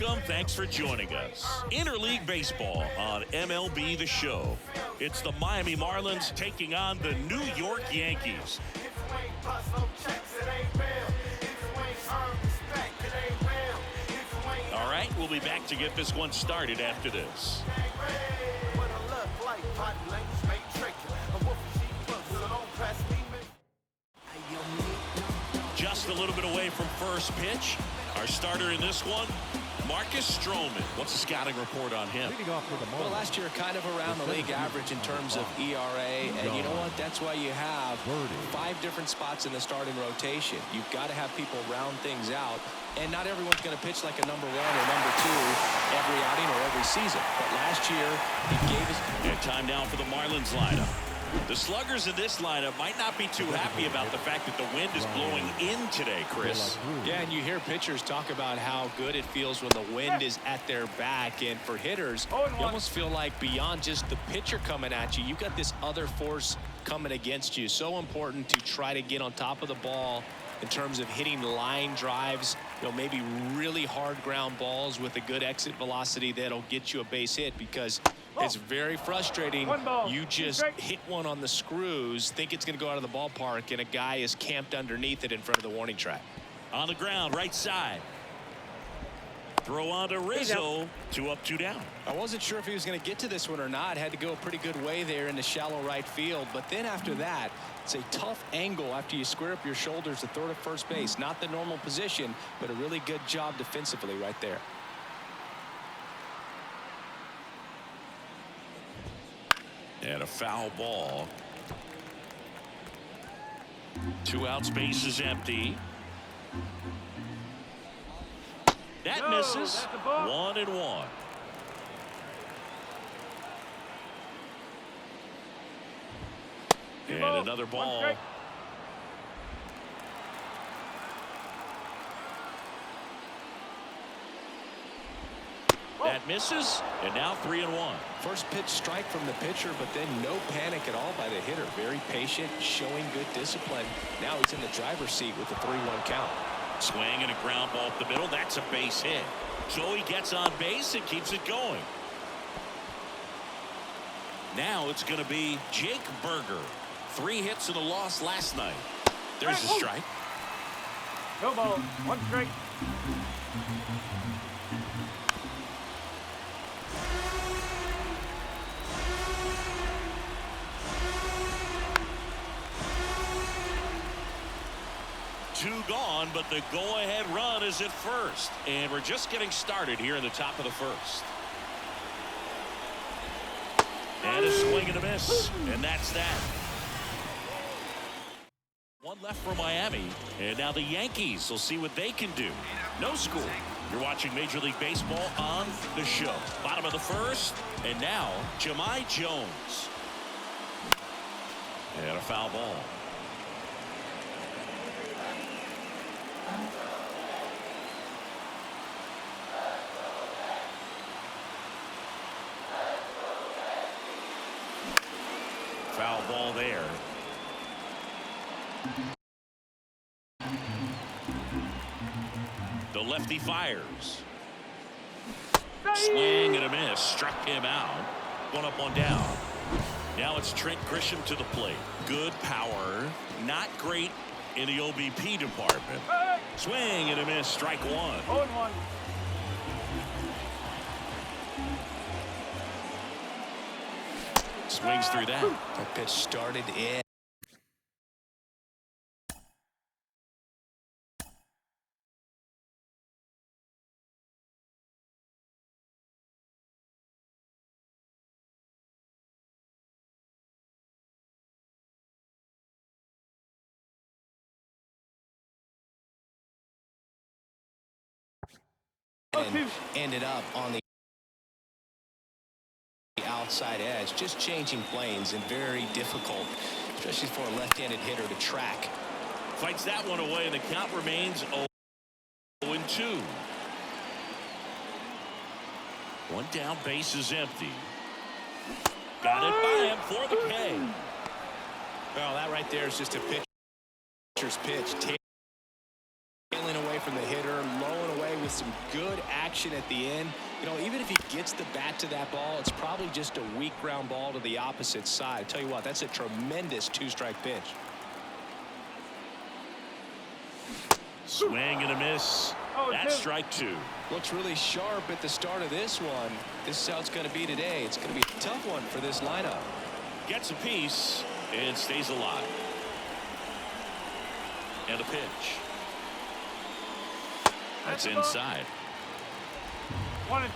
Welcome. Thanks for joining us. Interleague Baseball on MLB The Show. It's the Miami Marlins taking on the New York Yankees. All right, we'll be back to get this one started after this. Just a little bit away from first pitch. Our starter in this one, Marcus Stroman. What's the scouting report on him? Well, last year kind of around the league average in terms of ERA, and you know what? That's why you have 5 different spots in the starting rotation. You've got to have people round things out, and not everyone's going to pitch like a number 1 or number 2 every outing or every season. But last year, he gave us... And time now for the Marlins lineup. The sluggers in this lineup might not be too happy about the fact that the wind is blowing in today, Chris. Yeah, and you hear pitchers talk about how good it feels when the wind is at their back. And for hitters, you almost feel like beyond just the pitcher coming at you, you've got this other force coming against you. So important to try to get on top of the ball in terms of hitting line drives, maybe really hard ground balls with a good exit velocity that'll get you a base hit, because it's very frustrating. You just hit one on the screws, think it's going to go out of the ballpark, and a guy is camped underneath it in front of the warning track. On the ground, right side. Throw on to Rizzo. 2 up, 2 down. I wasn't sure if he was going to get to this one or not. Had to go a pretty good way there in the shallow right field. But then after that, it's a tough angle after you square up your shoulders to throw to first base. Not the normal position, but a really good job defensively right there. And a foul ball. 2 outs, base is empty. That misses. 1-1. And another ball. That misses, and now 3-1. First pitch strike from the pitcher, but then no panic at all by the hitter. Very patient, showing good discipline. Now he's in the driver's seat with a 3-1 count. Swing and a ground ball up the middle. That's a base hit. So he gets on base and keeps it going. Now it's going to be Jake Berger. 3 hits and a loss last night. There's a strike. No ball. 1 strike. Two gone, but the go-ahead run is at first. And we're just getting started here in the top of the first. And a swing and a miss. And that's that. 1 left for Miami. And now the Yankees will see what they can do. No score. You're watching Major League Baseball on The Show. Bottom of the first. And now, Jahmai Jones. And a foul ball. Foul ball there. The lefty fires. Swing and a miss. Struck him out. 1 up, 1 down. Now it's Trent Grisham to the plate. Good power. Not great in the OBP department. Swing and a miss. Strike 1. 0-1. Swings through that. That pitch started in. And ended up on the outside edge, just changing planes, and very difficult, especially for a left-handed hitter, to track. Fights that one away, and the count remains 0-2. 1 down, base is empty. Got it by him for the K. Well, that right there is just a pitcher's pitch. Tailing away from the hitter, lowing away with some good action at the end. You know, even if he gets the bat to that ball, it's probably just a weak ground ball to the opposite side. Tell you what, that's a tremendous two-strike pitch. Swing and a miss. That's strike two. Looks really sharp at the start of this one. This is how it's going to be today. It's going to be a tough one for this lineup. Gets a piece and stays alive. And a pitch. That's inside. 1-2.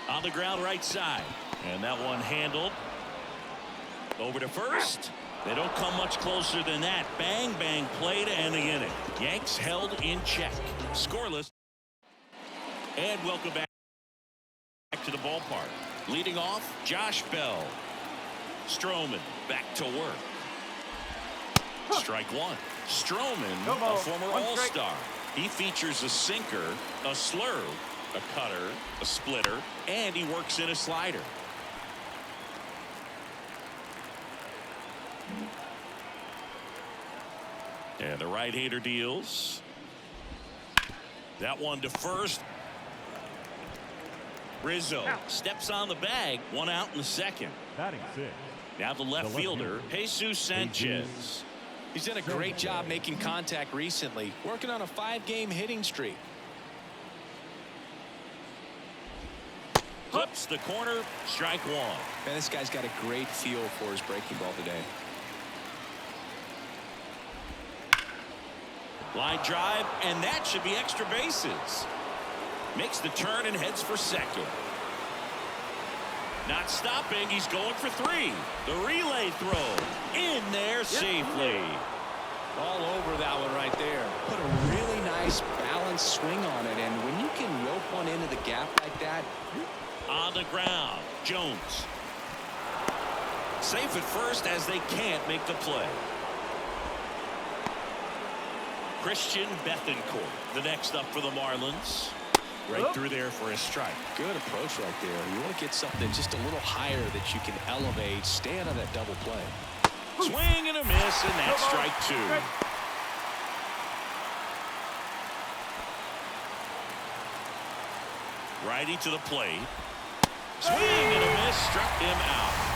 On the ground right side. And that one handled. Over to first. They don't come much closer than that. Bang, bang play to end the inning. Yanks held in check. Scoreless. And welcome back to the ballpark. Leading off, Josh Bell. Stroman back to work. Strike one. Stroman, a former All-Star. He features a sinker, a slurve, a cutter, a splitter, and he works in a slider. And the right-hander deals. That one to first. Rizzo steps on the bag. One out in the second. Batting six. Now the left fielder, Jesus Sanchez. He's done a great job making contact recently, working on a 5-game hitting streak. Clips the corner, strike one. Man, this guy's got a great feel for his breaking ball today. Line drive, and that should be extra bases. Makes the turn and heads for second. Not stopping, he's going for three. The relay throw in there safely. All over that one right there. Put a really nice balanced swing on it, and when you can rope one into the gap like that. On the ground, Jones. Safe at first as they can't make the play. Christian Bethancourt, the next up for the Marlins. Right through there for a strike. Good approach right there. You want to get something just a little higher that you can elevate. Stay out of that double play. Swing and a miss, and that's strike two. Righty to the plate. Swing and a miss, struck him out.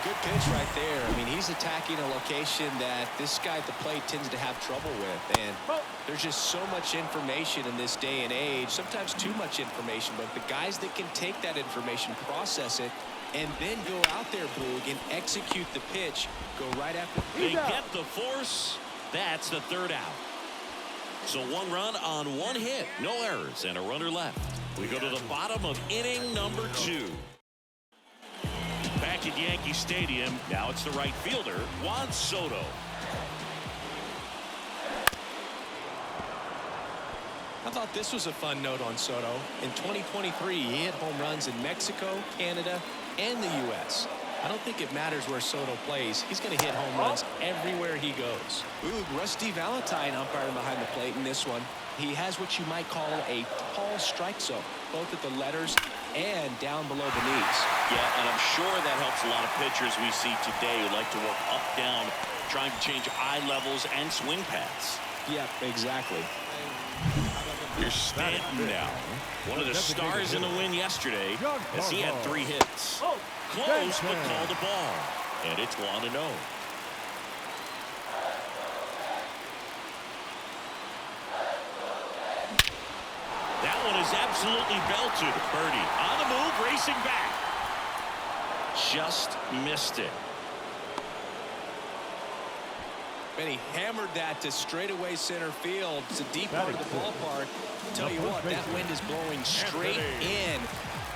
Good pitch right there. I mean, he's attacking a location that this guy at the plate tends to have trouble with. And there's just so much information in this day and age, sometimes too much information. But the guys that can take that information, process it, and then go out there, Boog, and execute the pitch, go right after. They get the force. That's the third out. So one run on one hit. No errors and a runner left. We go to the bottom of inning number 2. Back at Yankee Stadium, now it's the right fielder, Juan Soto. I thought this was a fun note on Soto. In 2023, he hit home runs in Mexico, Canada, and the U.S. I don't think it matters where Soto plays. He's going to hit home runs everywhere he goes. Ooh, Rusty Valentine umpiring behind the plate in this one. He has what you might call a tall strike zone, both at the letters and down below the knees. Yeah, and I'm sure that helps a lot of pitchers we see today who like to work up, down, trying to change eye levels and swing paths. Yeah, exactly. Here's Stanton now. One of the stars in the win yesterday as he had 3 hits. Close, but called the ball. And it's 1-0. That one is absolutely belted. Birdie on the move, racing back. Just missed it. And he hammered that to straightaway center field. It's a deep part of the ballpark. Tell you what, that wind is blowing straight in.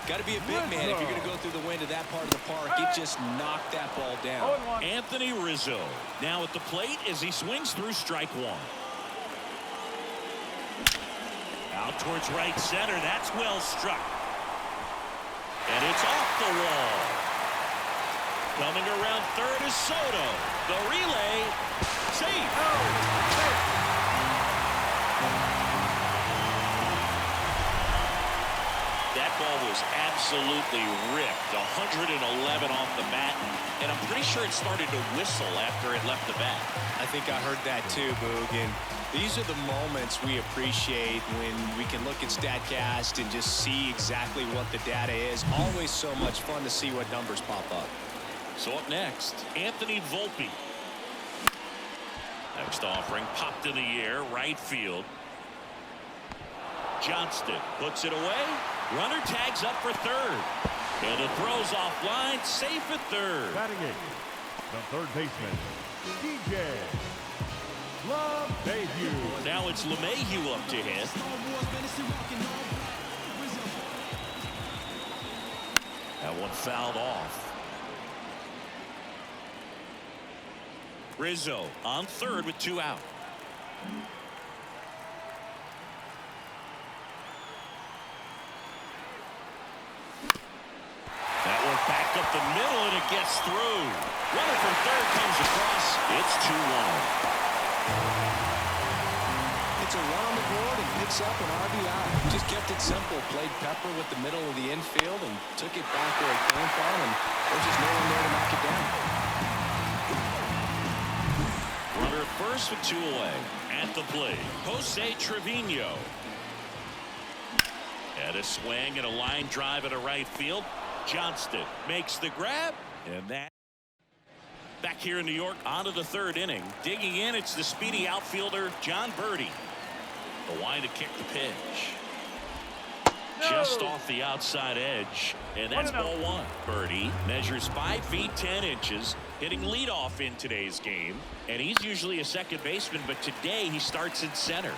Got to be a big man if you're going to go through the wind of that part of the park. It just knocked that ball down. Anthony Rizzo now at the plate as he swings through strike one. Out towards right center. That's well struck. And it's off the wall. Coming around third is Soto. The relay. Safe. That ball was absolutely ripped. 111 off the mat, and I'm pretty sure it started to whistle after it left the bat. I think I heard that too, Boog. And these are the moments we appreciate when we can look at StatCast and just see exactly what the data is. Always so much fun to see what numbers pop up. So up next, Anthony Volpe. Next offering popped in the air, right field. Johnston puts it away. Runner tags up for third. And it throws offline, safe at third. Batting eight, the third baseman, DJ LeMahieu. Now it's LeMahieu up to hit. That one fouled off. Rizzo on third with 2 out. That one back up the middle, and it gets through. Runner from third comes across. It's 2-1. It's a run on the board and picks up an RBI. Just kept it simple. Played pepper with the middle of the infield and took it back where it came from, and there's just no one there to knock it down. Runner at first with 2 away. At the plate, Jose Trevino. And a swing and a line drive at a right field. Johnston makes the grab, and that. Back here in New York, on to the third inning. Digging in, it's the speedy outfielder, John Birdie. The line to kick the pitch. Just off the outside edge, and that's ball one. Birdie measures 5 feet 10 inches, hitting leadoff in today's game, and he's usually a second baseman, but today he starts in center.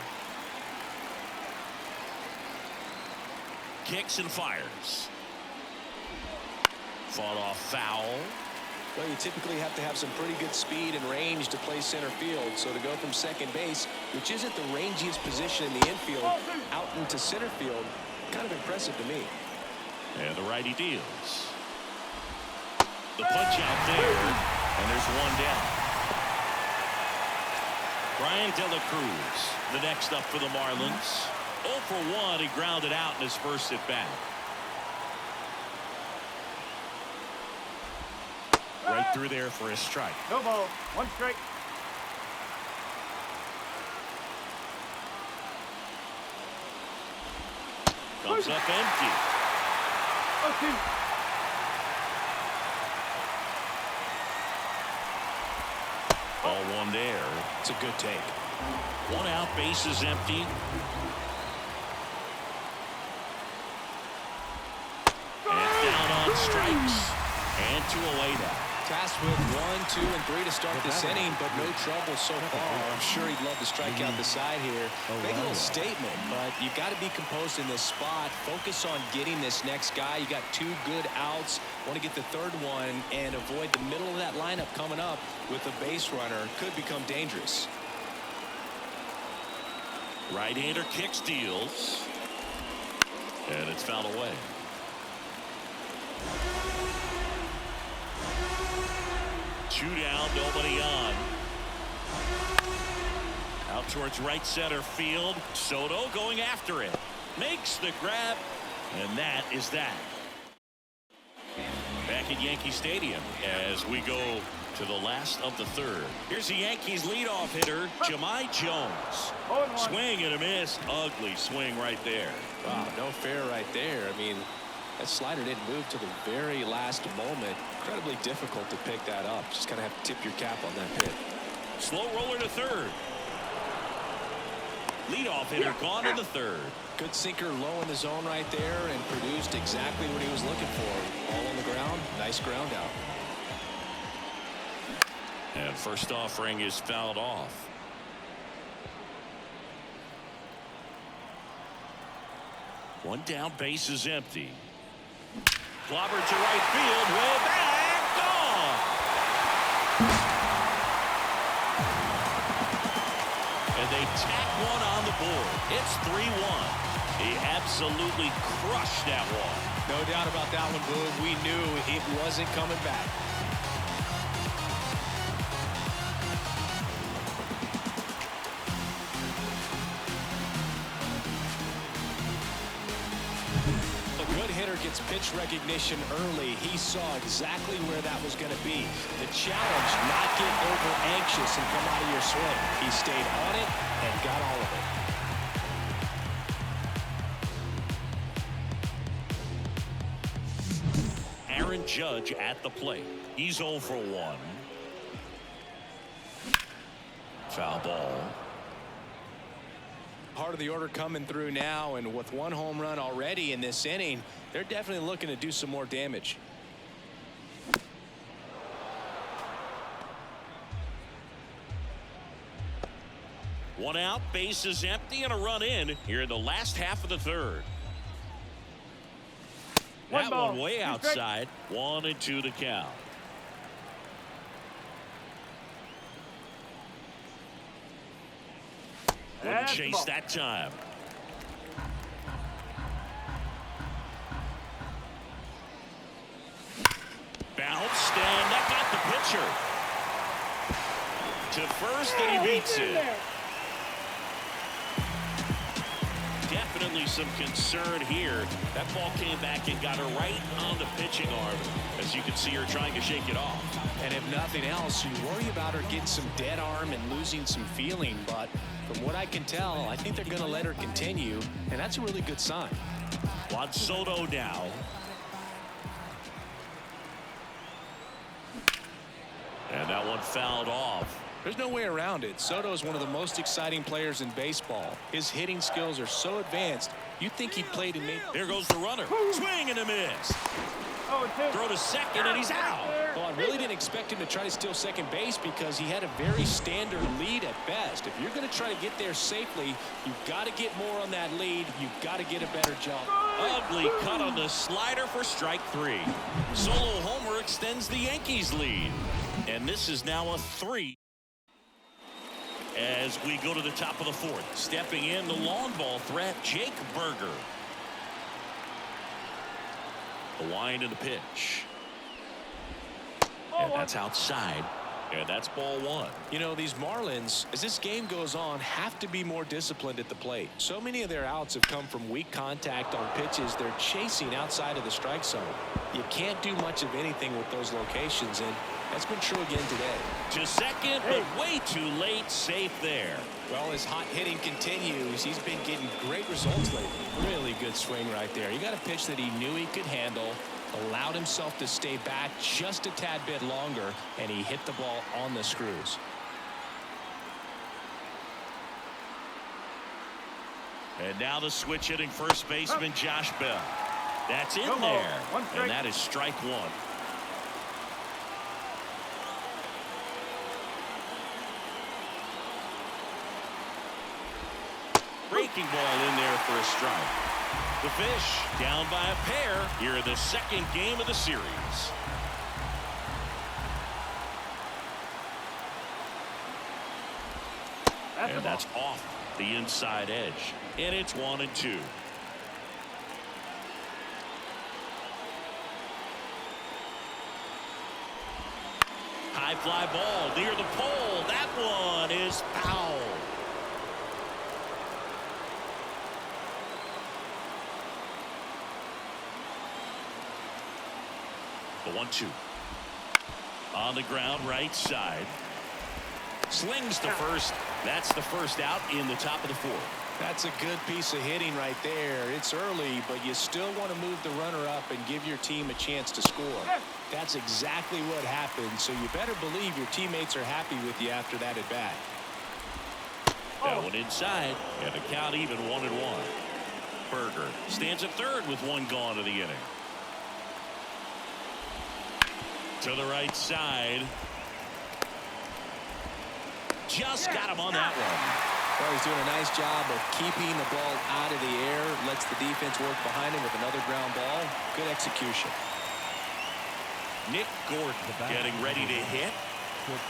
Kicks and fires. Fought off foul. Well, you typically have to have some pretty good speed and range to play center field. So to go from second base, which isn't the rangiest position in the infield, out into center field, kind of impressive to me. And the righty deals. The punch out there, and there's one down. Brian De La Cruz, the next up for the Marlins. 0 for 1, he grounded out in his first at bat. Right through there for a strike. No ball, 1 strike. Comes up empty. 0-2. Ball one there. It's a good take. 1 out, bases empty. And down on strikes. And 2 away now. Tasked with 1, 2, and 3 to start this inning, but no trouble so far. I'm sure he'd love to strike out the side here. Big little statement, but you've got to be composed in this spot. Focus on getting this next guy. You got 2 good outs. Want to get the third one and avoid the middle of that lineup coming up with a base runner. Could become dangerous. Right-hander kicks, deals. And it's fouled away. Two down, nobody on. Out towards right center field. Soto going after it. Makes the grab, and that is that. Back at Yankee Stadium as we go to the last of the third. Here's the Yankees leadoff hitter, Jahmai Jones. Swing and a miss. Ugly swing right there. Wow, no fair right there. I mean, that slider didn't move to the very last moment. Incredibly difficult to pick that up. Just kind of have to tip your cap on that pitch. Slow roller to third. Leadoff hitter gone in the third. Good sinker low in the zone right there and produced exactly what he was looking for. All on the ground. Nice ground out. And first offering is fouled off. One down, base is empty. Clobbered to right field, way back, gone. And they tack one on the board. It's 3-1. He absolutely crushed that one. No doubt about that one, Boog. We knew it wasn't coming back. difference. Pitch recognition early. He saw exactly where that was going to be. The challenge, not get over anxious and come out of your swing. He stayed on it and got all of it. Aaron Judge at the plate. He's 0 for 1. Foul ball. Part of the order coming through now, and with 1 home run already in this inning, they're definitely looking to do some more damage. One out, base is empty, and a run in here in the last half of the third. That one way outside. 1-2 to count. Wouldn't chase that time. Bounced, and that got the pitcher to first, and he beats it. Definitely some concern here. That ball came back and got her right on the pitching arm. As you can see her trying to shake it off. And if nothing else, you worry about her getting some dead arm and losing some feeling. But from what I can tell, I think they're going to let her continue. And that's a really good sign. Juan Soto now. And that one fouled off. There's no way around it. Soto is one of the most exciting players in baseball. His hitting skills are so advanced, you'd think he played in. Here goes the runner. Swing and a miss. Throw to second, and he's out. Well, I really didn't expect him to try to steal second base because he had a very standard lead at best. If you're going to try to get there safely, you've got to get more on that lead. You've got to get a better jump. Ugly cut on the slider for strike 3. Solo homer extends the Yankees lead. And this is now a 3. As we go to the top of the 4th, stepping in the long ball threat, Jake Berger. The wind and the pitch. And that's outside. And that's ball 1. You know, these Marlins, as this game goes on, have to be more disciplined at the plate. So many of their outs have come from weak contact on pitches they're chasing outside of the strike zone. You can't do much of anything with those locations, and that's been true again today. To second, but way too late. Safe there. Well, his hot hitting continues. He's been getting great results lately. Really good swing right there. He got a pitch that he knew he could handle, allowed himself to stay back just a tad bit longer, and he hit the ball on the screws. And now the switch hitting first baseman Josh Bell. That's in there. And that is strike 1. Breaking ball in there for a strike. The Fish down by a pair here in the second game of the series. And that's off the inside edge. And it's 1-2. High fly ball near the pole. That one is foul. The 1-2. On the ground, right side. Slings to first. That's the first out in the top of the 4th. That's a good piece of hitting right there. It's early, but you still want to move the runner up and give your team a chance to score. That's exactly what happened, so you better believe your teammates are happy with you after that at bat. That one inside, and the count even 1-1. Berger stands at third with 1 gone to the inning. To the right side. Just got him on that one. Well, he's doing a nice job of keeping the ball out of the air. Lets the defense work behind him with another ground ball. Good execution. Nick Gordon getting ready to hit. Nick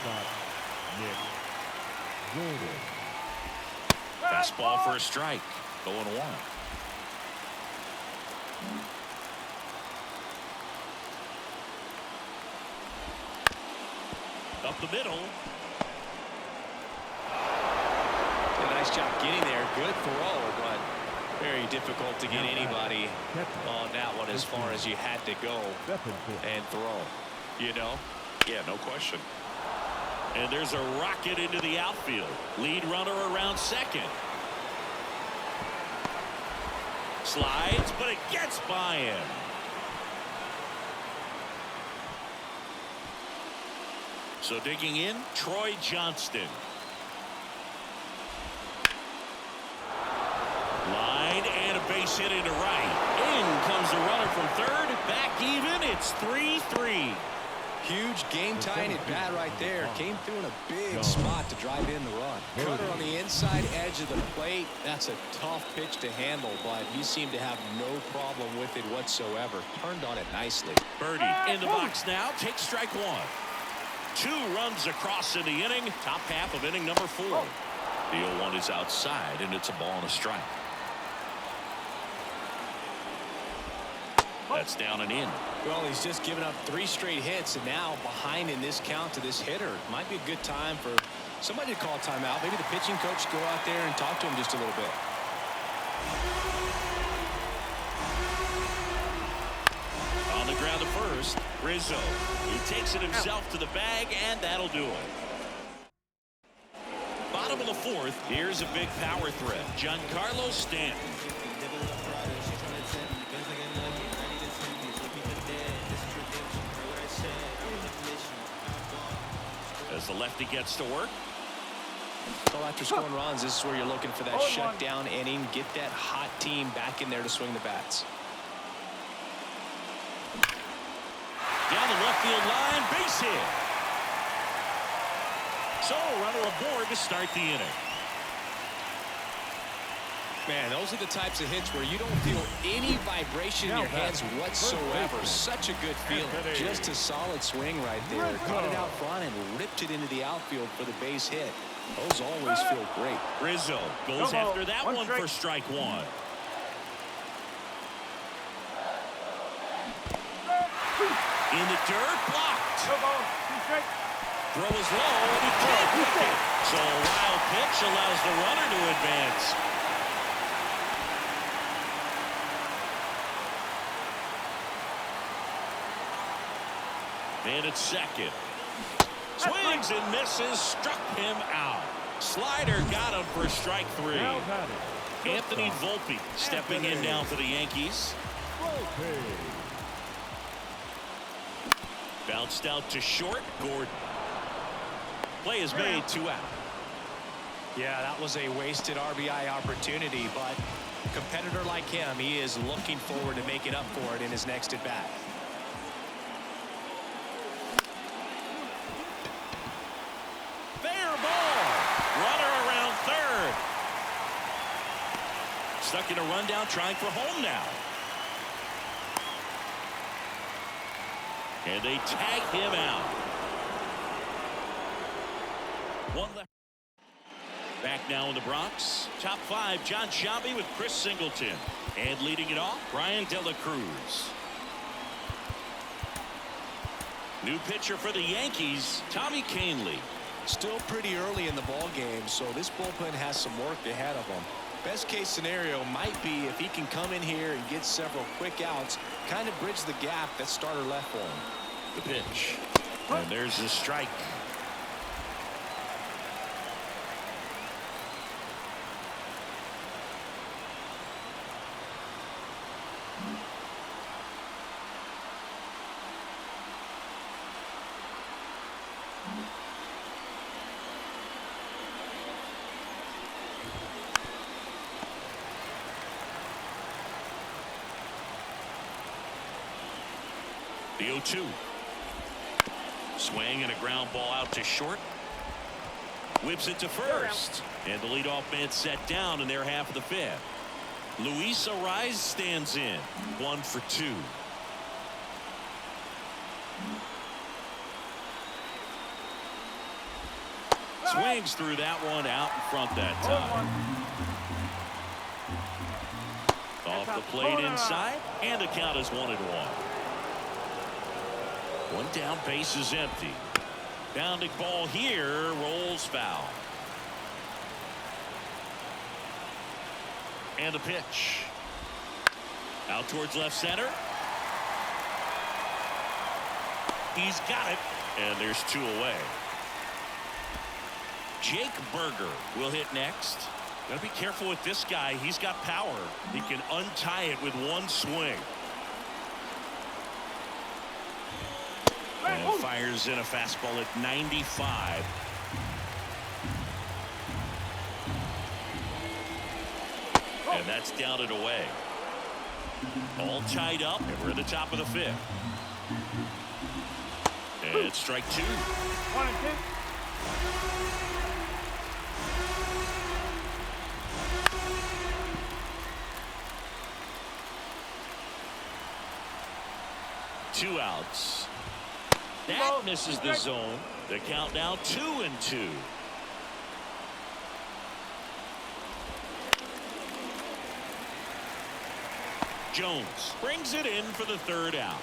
Gordon. Fastball for a strike. 0-1. Up the middle. Did a nice job getting there. Good throw, but Very difficult to get anybody on that one as far as you had to go and throw. You know? Yeah, no question. And there's a rocket into the outfield. Lead runner around second. Slides, but it gets by him. So digging in, Troy Johnston. Line and a base hit into right. In comes the runner from third. Back even. It's 3-3. Huge game-tying at bat right there. Came through in a big spot to drive in the run. Cutter on the inside edge of the plate. That's a tough pitch to handle, but he seemed to have no problem with it whatsoever. Turned on it nicely. Birdie in the box now. Takes strike one. 2 runs across in the inning. Top half of inning number 4. The 0-1 is outside, and it's a ball and a strike. That's down and in. Well, he's just given up 3 straight hits, and now behind in this count to this hitter. Might be a good time for somebody to call timeout. Maybe the pitching coach go out there and talk to him just a little bit. On the ground to first, Rizzo. He takes it himself to the bag, and that'll do it. Bottom of the 4th, here's a big power threat. Giancarlo Stanton. As the lefty gets to work. Well, after scoring runs, this is where you're looking for that shutdown inning. Get that hot team back in there to swing the bats. Down the left field line, base hit. So, runner aboard to start the inning. Man, those are the types of hits where you don't feel any vibration in your hands whatsoever. Such a good feeling. Just a solid swing right there. Caught it out front and ripped it into the outfield for the base hit. Those always feel great. Rizzo goes after that one for strike 1. In the dirt, blocked. Throw is low, and he can't hook it. So a wild pitch allows the runner to advance. And at second. Swings and misses, struck him out. Slider got him for strike 3. Anthony Volpe stepping in now for the Yankees. Bounced out to short, Gordon. Play is made, 2 out. Yeah, that was a wasted RBI opportunity, but a competitor like him, he is looking forward to making up for it in his next at-bat. Fair ball. Runner around third. Stuck in a rundown, trying for home now. And they tag him out. One left. Back now in the Bronx. Top 5, John Sciambi with Chris Singleton. And leading it off, Brian De La Cruz. New pitcher for the Yankees, Tommy Kahnle. Still pretty early in the ball game, so this bullpen has some work ahead of him. Best case scenario might be if he can come in here and get several quick outs, kind of bridge the gap that starter left for him. The pitch. And there's the strike. The 0-2. Swing and a ground ball out to short. Whips it to first. And the leadoff man set down in their half of the 5th. Luis Ariz stands in. 1 for 2. Swings through that one out in front that time. Off the plate inside. And the count is 1-1. One down, base is empty. Bounding ball here, rolls foul. And a pitch. Out towards left center. He's got it. And there's 2 away. Jake Berger will hit next. Got to be careful with this guy. He's got power. He can untie it with one swing. And fires in a fastball at 95. And that's down and away. All tied up, and we're at the top of the 5th. And strike 2. 1 and 2. Two outs. That misses the zone. The count now 2-2. Jones brings it in for the 3rd out.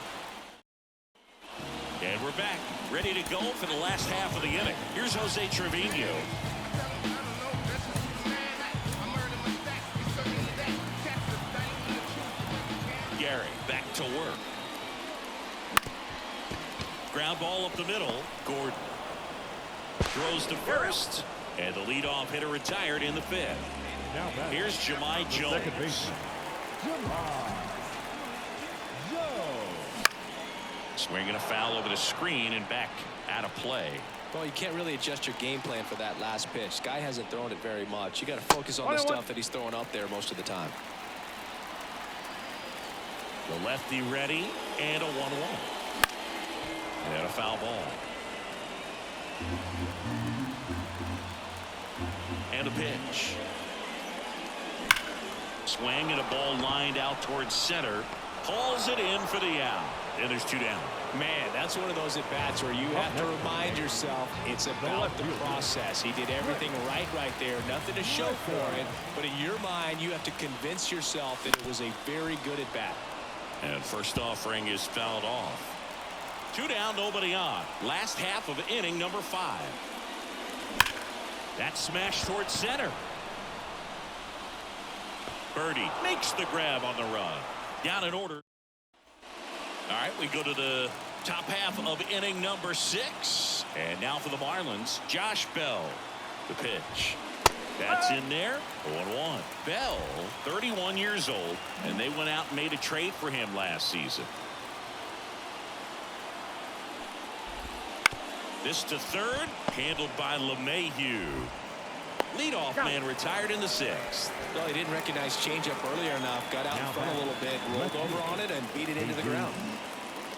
And we're back, ready to go for the last half of the inning. Here's Jose Trevino. Gary back to work. Ground ball up the middle. Gordon throws to first, and the leadoff hitter retired in the 5th. Here's Jahmai Jones. Second baseman. Swinging a foul over the screen and back out of play. Well, you can't really adjust your game plan for that last pitch. Guy hasn't thrown it very much. You got to focus on the stuff that he's throwing up there most of the time. The lefty ready, and a 1-1. And a foul ball. And a pitch. Swing and a ball lined out towards center. Calls it in for the out. And there's 2 down. Man, that's one of those at-bats where you have to remind yourself it's about the process. He did everything right there. Nothing to show for it. But in your mind, you have to convince yourself that it was a very good at-bat. And first offering is fouled off. 2 down, nobody on. Last half of inning number 5. That smash towards center. Birdie makes the grab on the run. Down in order. All right, we go to the top half of inning number 6. And now for the Marlins, Josh Bell. The pitch. That's in there. 0-1. Bell, 31 years old, and they went out and made a trade for him last season. This to third, handled by LeMahieu. Leadoff man retired in the 6th. Well, he didn't recognize changeup earlier enough. Got out in front a little bit, rolled over on it, and beat it into the ground.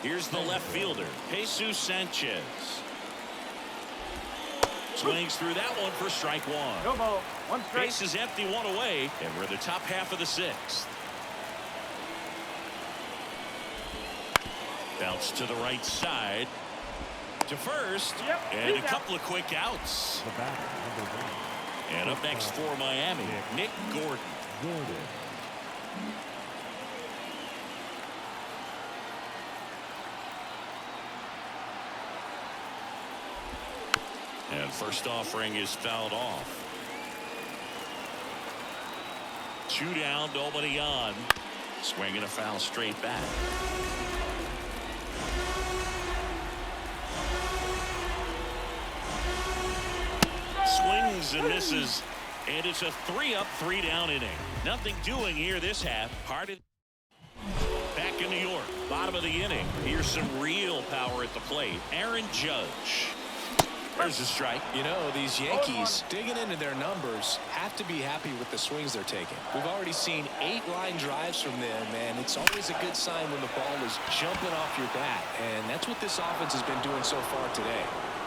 Here's the left fielder, Jesus Sanchez. Swings through that one for strike 1. No ball. 1 strike. Base is empty, 1 away, and we're the top half of the 6th. Bounce to the right side. To first, and a couple of quick outs. And up next for Miami, Nick Gordon. And first offering is fouled off. 2 down, nobody on. Swinging a foul straight back. Swings and misses, and it's a 3-up, 3-down inning. Nothing doing here this half. Back in New York, bottom of the inning. Here's some real power at the plate. Aaron Judge. There's a strike. You know, these Yankees, digging into their numbers, have to be happy with the swings they're taking. We've already seen 8 line drives from them, and it's always a good sign when the ball is jumping off your bat, and that's what this offense has been doing so far today.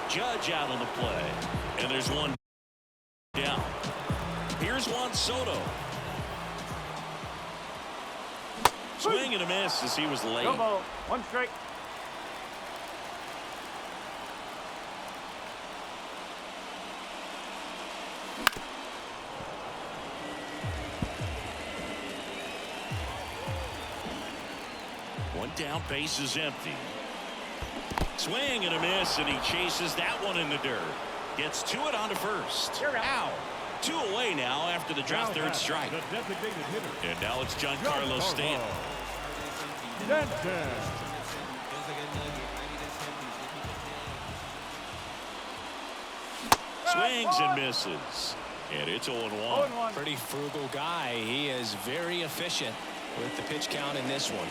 Judge out on the play, and there's 1 down. Here's Juan Soto. Swing and a miss as he was late. No ball. 1 strike. One down, base is empty. Swing and a miss, and he chases that one in the dirt. Gets to it onto first. Out. 2 away now after the drop third strike. The designated hitter. And now it's Giancarlo Stanton. Stanton. Swings and misses. And it's 0-1. Pretty frugal guy. He is very efficient with the pitch count in this one.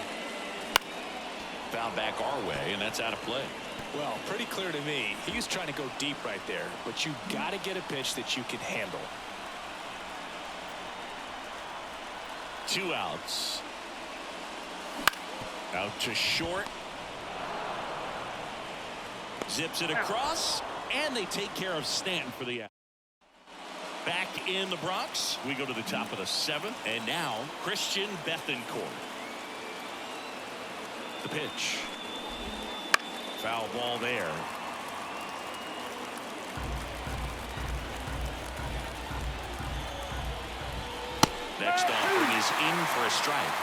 Foul back our way, and that's out of play. Well, pretty clear to me. He was trying to go deep right there, but you got to get a pitch that you can handle. 2 outs. Out to short. Zips it across, and they take care of Stanton for the out. Back in the Bronx, we go to the top of the 7th, and now Christian Bethancourt. The pitch. Foul ball there. Next offering is in for a strike.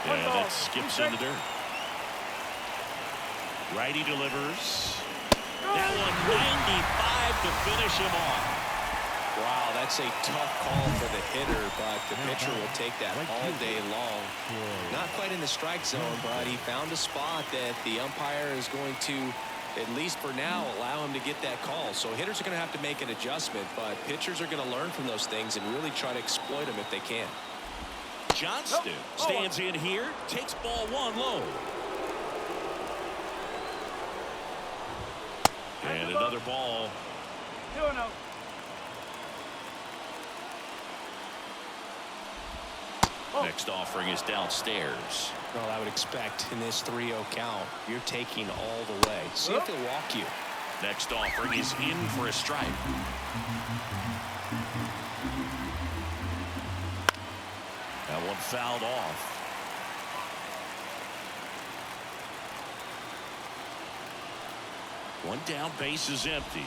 Yeah, that skips in the dirt. Righty delivers. That one 95 to finish him off. Wow, that's a tough call for the hitter, but the pitcher will take that all day long. Not quite in the strike zone, but he found a spot that the umpire is going to, at least for now, allow him to get that call. So hitters are going to have to make an adjustment, but pitchers are going to learn from those things and really try to exploit them if they can. Johnston stands in here, takes ball 1 low. And another ball. 2-0. Next offering is downstairs. Well, I would expect in this 3-0 count, you're taking all the way. See if he'll walk you. Next offering is in for a strike. That one fouled off. One down, base is empty.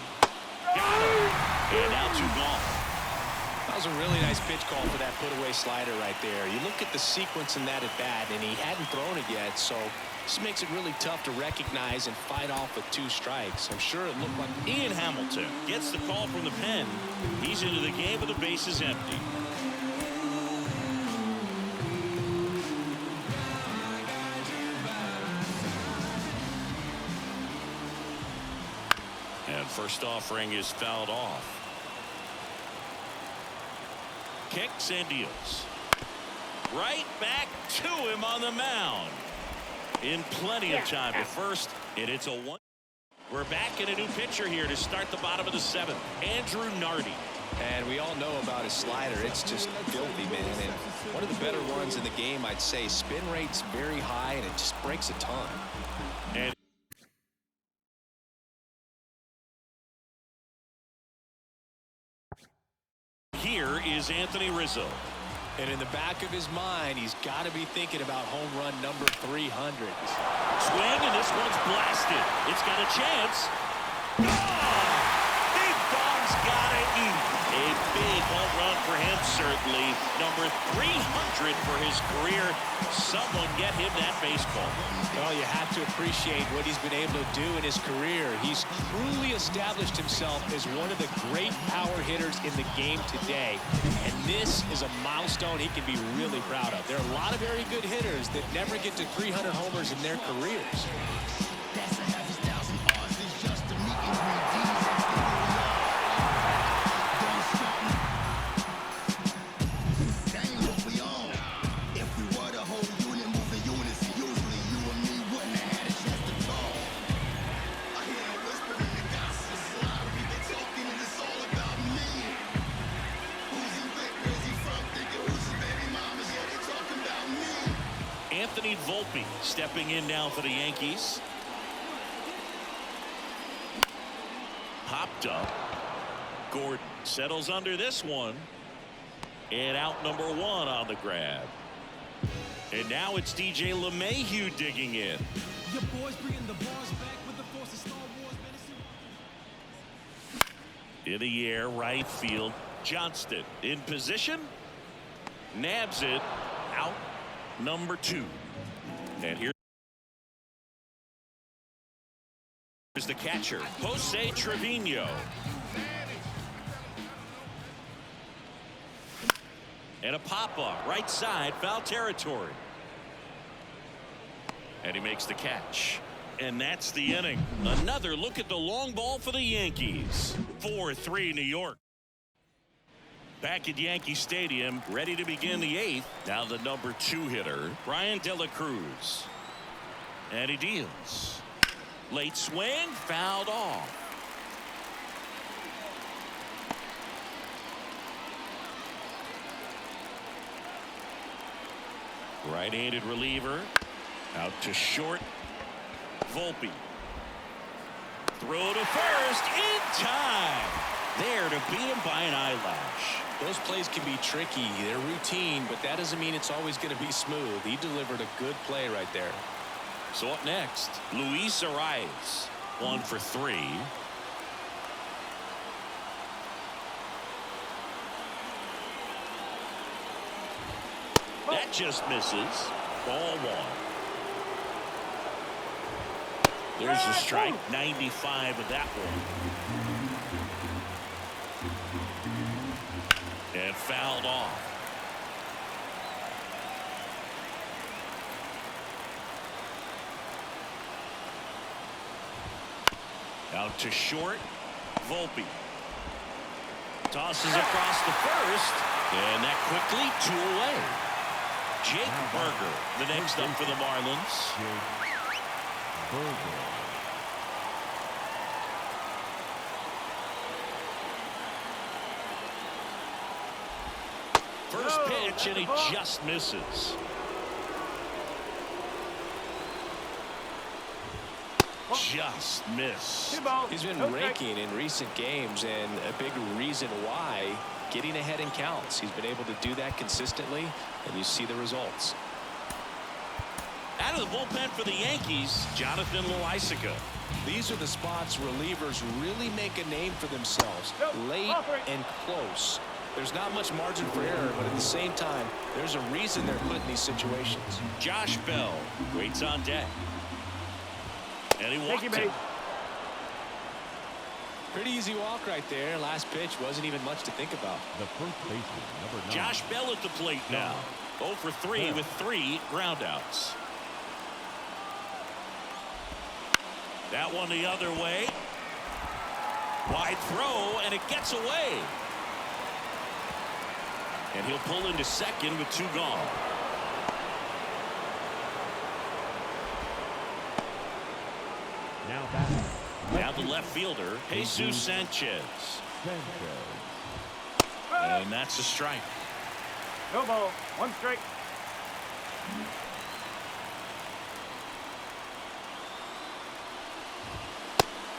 Got him. And now 2 gone. That was a really nice pitch call for that put-away slider right there. You look at the sequence in that at-bat, and he hadn't thrown it yet, so this makes it really tough to recognize and fight off with 2 strikes. I'm sure it looked like Ian Hamilton gets the call from the pen. He's into the game with the bases empty. And first offering is fouled off. Kicks and deals. Right back to him on the mound. In plenty of time at first, and it's a 1. We're back in a new pitcher here to start the bottom of the 7th. Andrew Nardi. And we all know about his slider. It's just filthy, man. And one of the better ones in the game, I'd say. Spin rate's very high, and it just breaks a ton. And here is Anthony Rizzo. And in the back of his mind, he's got to be thinking about home run number 300. Swing, and this one's blasted. It's got a chance. Oh! Big Dog's got to eat. A big home run for him, certainly. Number 300 for his career. Someone get him that baseball. Well, you have to appreciate what he's been able to do in his career. He's truly established himself as one of the great power hitters in the game today. And this is a milestone he can be really proud of. There are a lot of very good hitters that never get to 300 homers in their careers. Anthony Volpe stepping in now for the Yankees. Popped up. Gordon settles under this one. And out number 1 on the grab. And now it's DJ LeMahieu digging in. Your boys bringing the bars back with the force of Star Wars medicine. In the air, right field. Johnston in position. Nabs it. Out number 2. And here's the catcher, Jose Trevino. And a pop-up, right side, foul territory. And he makes the catch. And that's the inning. Another look at the long ball for the Yankees. 4-3 New York. Back at Yankee Stadium, ready to begin the eighth. Now the number 2 hitter, Brian De La Cruz. And he deals. Late swing, fouled off. Right-handed reliever. Out to short. Volpe. Throw to first in time. There to beat him by an eyelash. Those plays can be tricky. They're routine, but that doesn't mean it's always going to be smooth. He delivered a good play right there. So up next, Luis Arias. 1 for 3. That just misses. Ball 1. There's a strike. 95 of that one. And fouled off. Out to short. Volpe. Tosses across the first. And that quickly 2 away. Jake Burger, the next up for the Marlins. First pitch, and he just misses. Just missed. He's been raking in recent games, and a big reason why, getting ahead in counts. He's been able to do that consistently, and you see the results. Out of the bullpen for the Yankees, Jonathan Loaisiga. These are the spots relievers really make a name for themselves. Late and close. There's not much margin for error, but at the same time, there's a reason they're put in these situations. Josh Bell waits on deck. And he walked it. Pretty easy walk right there. Last pitch wasn't even much to think about. The first baseman, number 9. Josh Bell at the plate now. 0 for 3 with 3 groundouts. That one the other way. Wide throw, and it gets away. And he'll pull into second with 2 gone. Now the left fielder, Jesus Sanchez. And that's a strike. No ball. 1 strike.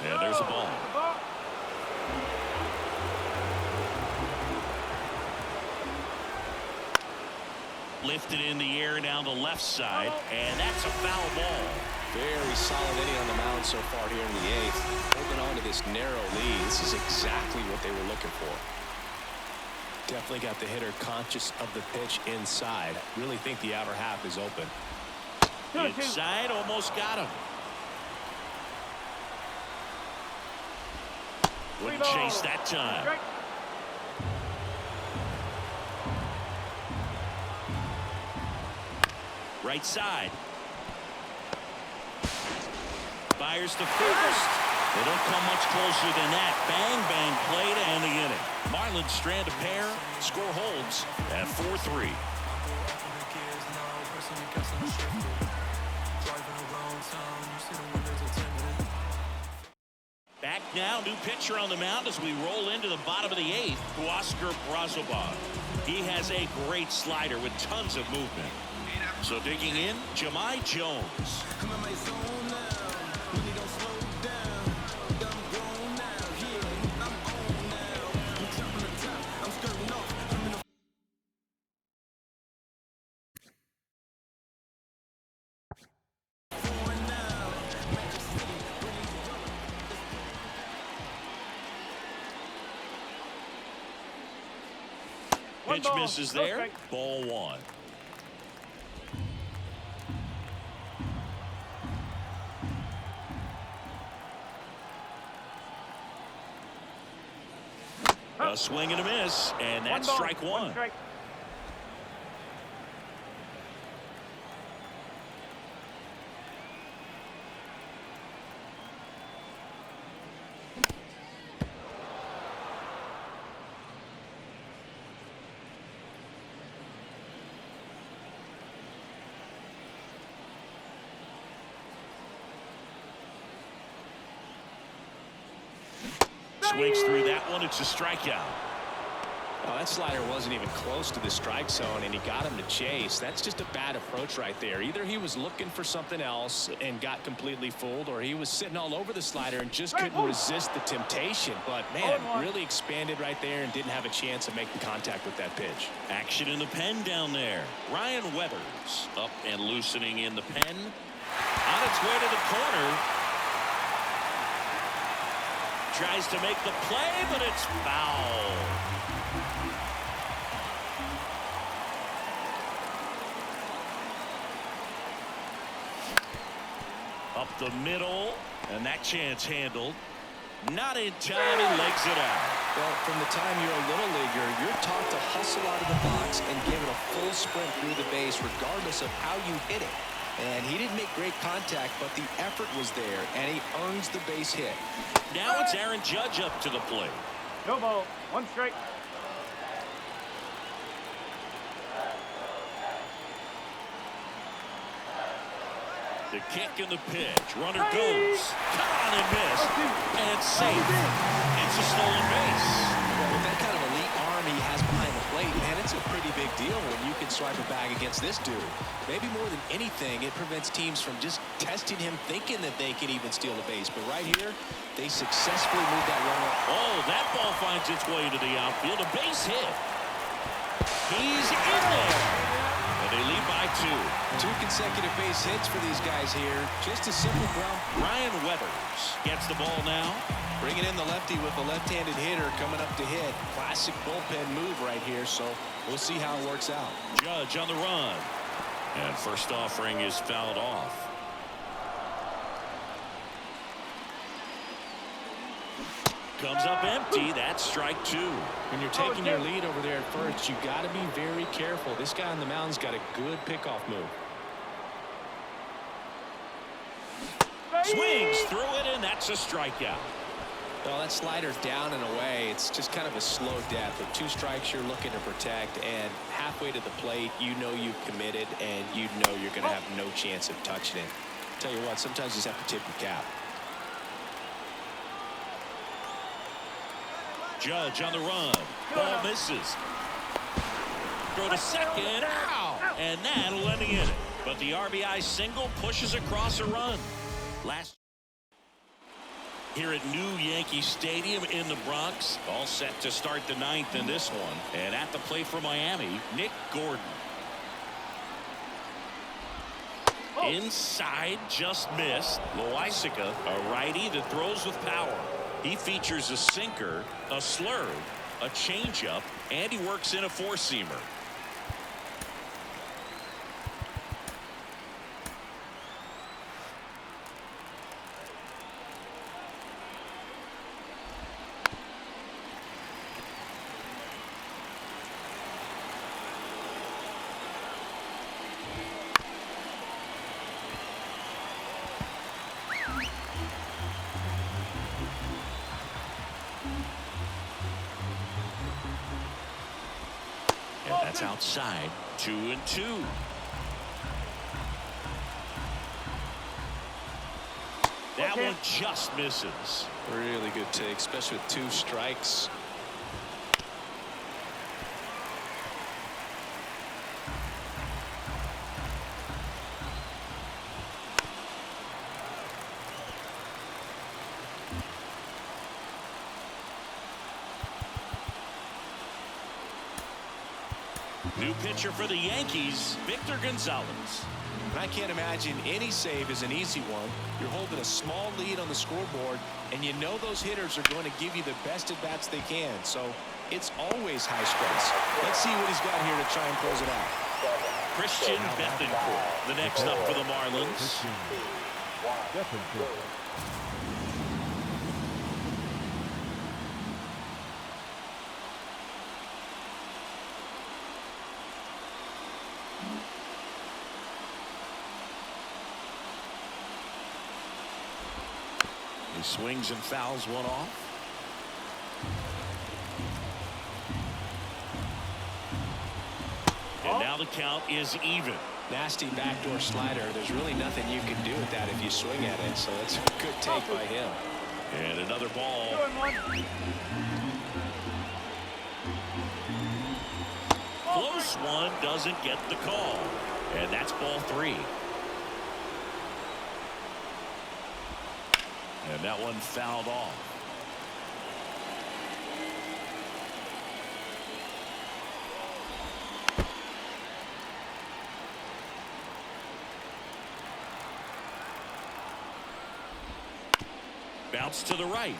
And there's a ball. Lifted in the air down the left side, and that's a foul ball. Very solid inning on the mound so far here in the 8th. Holding on to this narrow lead. This is exactly what they were looking for. Definitely got the hitter conscious of the pitch inside. Really think the outer half is open. Inside, almost got him. Wouldn't chase that time. Right side. Fires to first. They don't come much closer than that. Bang, bang play to end the inning. Marlins strand a pair. Score holds at 4-3. Back now, new pitcher on the mound as we roll into the bottom of the 8th. Huascar Brazoban. He has a great slider with tons of movement. So digging in, Jahmai Jones. Pitch misses there. Ball 1. A swing and a miss, and that's ball, strike one. Strike. Swings through that one. It's a strikeout. Well, that slider wasn't even close to the strike zone, and he got him to chase. That's just a bad approach right there. Either he was looking for something else and got completely fooled, or he was sitting all over the slider and just couldn't resist the temptation. But, man, really expanded right there and didn't have a chance of making contact with that pitch. Action in the pen down there. Ryan Weathers up and loosening in the pen. On its way to the corner. Tries to make the play, but it's foul. Up the middle, and that chance handled. Not in time, he legs it out. Well, from the time you're a little leaguer, you're taught to hustle out of the box and give it a full sprint through the base regardless of how you hit it. And he didn't make great contact, but the effort was there, and he earns the base hit. Now it's Aaron Judge up to the plate. No ball. One strike. The kick and the pitch. Runner goes. Caught on and missed. And safe. It's a stolen base. Well, with that kind of elite arm he has behind the plate, man, it's a pretty big deal when you can swipe a bag against this dude. Maybe more than anything, it prevents teams from just testing him thinking that they can even steal a base. But right here, they successfully moved that runner. Oh, that ball finds its way into the outfield. A base hit. He's in there. And they lead by 2. 2 consecutive base hits for these guys here. Just a simple ground. Ryan Weathers gets the ball now. Bringing in the lefty with a left-handed hitter coming up to hit. Classic bullpen move right here, so we'll see how it works out. Judge on the run. And first offering is fouled off. Comes up empty. That's strike 2. When you're taking your lead over there at first, you got to be very careful. This guy on the mound's got a good pickoff move. Swings through it, and that's a strikeout. Well, that slider's down and away. It's just kind of a slow death. With 2 strikes you're looking to protect, and halfway to the plate, you know you've committed, and you know you're going to have no chance of touching it. Tell you what, sometimes you just have to tip your cap. Judge on the run. Ball misses. Throw to second. Ow! And that'll end the inning. But the RBI single pushes across a run. Last here at New Yankee Stadium in the Bronx. All set to start the 9th in this one. And at the plate for Miami, Nick Gordon. Inside, just missed. Loaisiga, a righty that throws with power. He features a sinker, a slurve, a changeup, and he works in a 4-seamer. That's outside. 2-2. That one just misses. Really good take, especially with 2 strikes. New pitcher for the Yankees, Victor Gonzalez. I can't imagine any save is an easy one. You're holding a small lead on the scoreboard, and you know those hitters are going to give you the best at-bats they can. So it's always high stress. Let's see what he's got here to try and close it out. Christian Bethencourt, the next up for the Marlins. Bethencourt. 1 He swings and fouls one off. And now the count is even. Nasty backdoor slider. There's really nothing you can do with that if you swing at it. So it's a good take by him. And another ball. 2-1. Close one, doesn't get the call. And that's ball 3. And that one fouled off. Bounce to the right.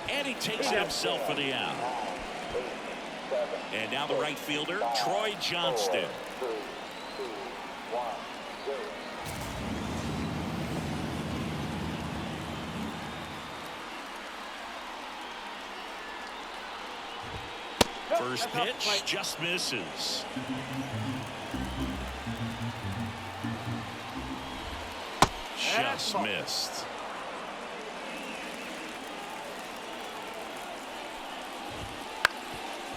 And he takes it himself for the out. And now the right fielder, Troy Johnston. First pitch just misses. Just missed.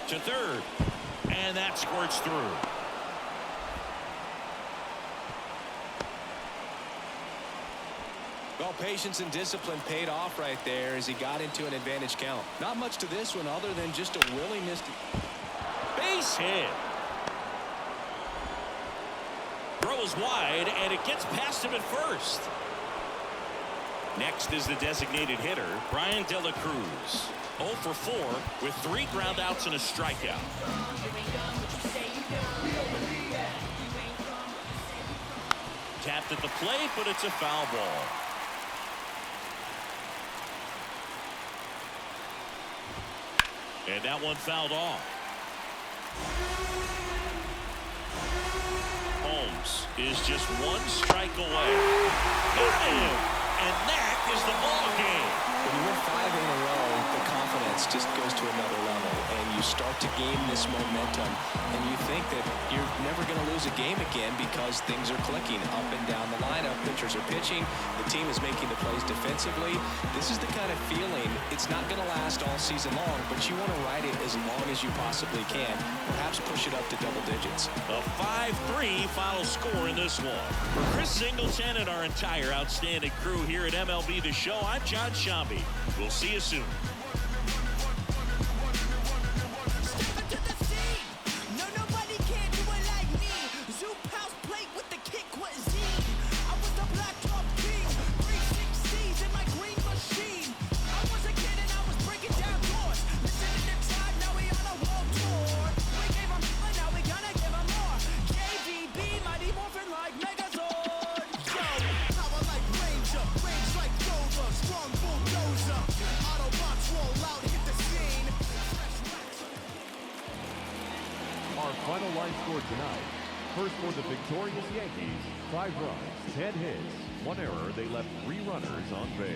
To third. And that squirts through. Well, patience and discipline paid off right there as he got into an advantage count. Not much to this one other than just a willingness to... Base hit. Throw is wide, and it gets past him at first. Next is the designated hitter, Brian De La Cruz. 0 for 4 with 3 groundouts and a strikeout. Tapped at the plate, but it's a foul ball. And that one fouled off. Holmes is just 1 strike away. Got him! And that is the ball game. When you win 5 in a row, the confidence just goes to another level, and you start to gain this momentum, and you think that you're never going to lose a game again because things are clicking up and down the lineup. Pitchers are pitching. The team is making the plays defensively. This is the kind of feeling, it's not going to last all season long, but you want to ride it as long as you possibly can. Perhaps push it up to double digits. A 5-3 final score in this one. For Chris Singleton and our entire outstanding crew here at MLB The Show, I'm John Shambi. We'll see you soon. Final line score tonight. First for the victorious Yankees, 5 runs, 10 hits, 1 error. They left 3 runners on base.